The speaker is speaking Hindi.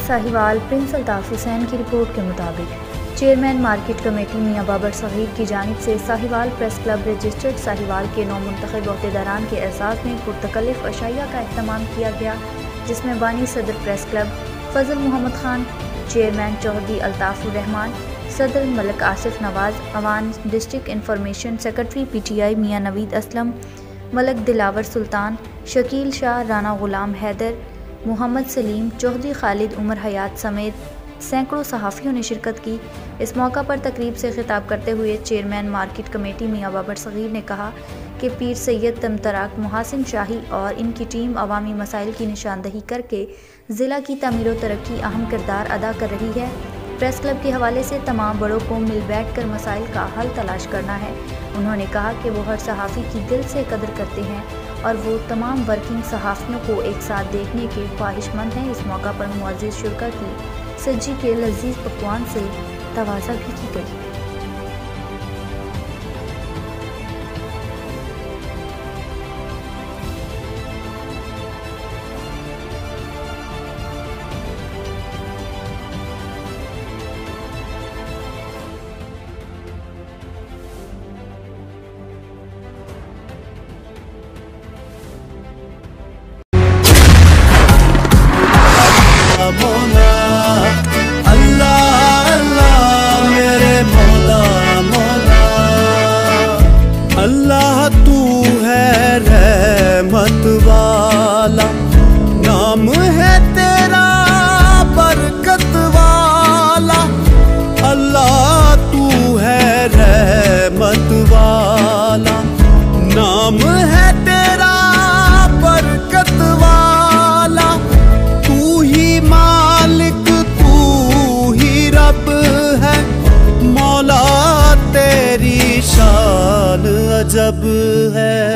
साहिवाल प्रिंस अल्ताफ हुसैन की रिपोर्ट के मुताबिक चेयरमैन मार्केट कमेटी मियां बाबर सगीर की जानिब से Sahiwal press club registered Sahiwal के नौ मुंतखब अहदेदारान के एजाज़ में पुरतकल्लिफ अशाइया का अहतमाम किया गया, जिसमें बानी सदर press club Fazal Mohammad Khan, chairman Chaudhry Altafur Rehman, सदर Malik Asif Nawaz, Awan district information secretary PTI Mian Naveed Aslam, Malik Dilawar Sultan, Shakeel Shah, Rana Ghulam Haider, Mohammad Saleem, Chaudhry Khalid Umar Hayat समेत सैकड़ों सहाफ़ियों ने शिरकत की। इस मौका पर तकरीब से खिताब करते हुए चेयरमैन मार्केट कमेटी मियां बाबर सगीर ने कहा कि पीर सैयद तमतराक मुहासिन शाही और इनकी टीम अवामी मसाइल की निशानदही करके ज़िला की तामीर व तरक्की अहम किरदार अदा कर रही है। प्रेस क्लब के हवाले से तमाम बड़ों को मिल बैठ कर मसाइल का हल तलाश करना है। उन्होंने कहा कि वो हर सहाफ़ी की दिल से कदर करते हैं और वो तमाम वर्किंग सहाफ़ियों को एक साथ देखने के ख्वाहिशमंद हैं। इस मौका पर मुअज़्ज़िज़ शुरका की सज्जी के लजीज पकवान से तवाज़ा भी की गई। अल्लाह तू है रहमत वाला, नाम है तेरा बरकत वाला। अल्लाह तू है रहमत वाला, नाम है तेरा बरकत वाला। तू ही मालिक तू ही रब है, मौला तेरी शान अजब है।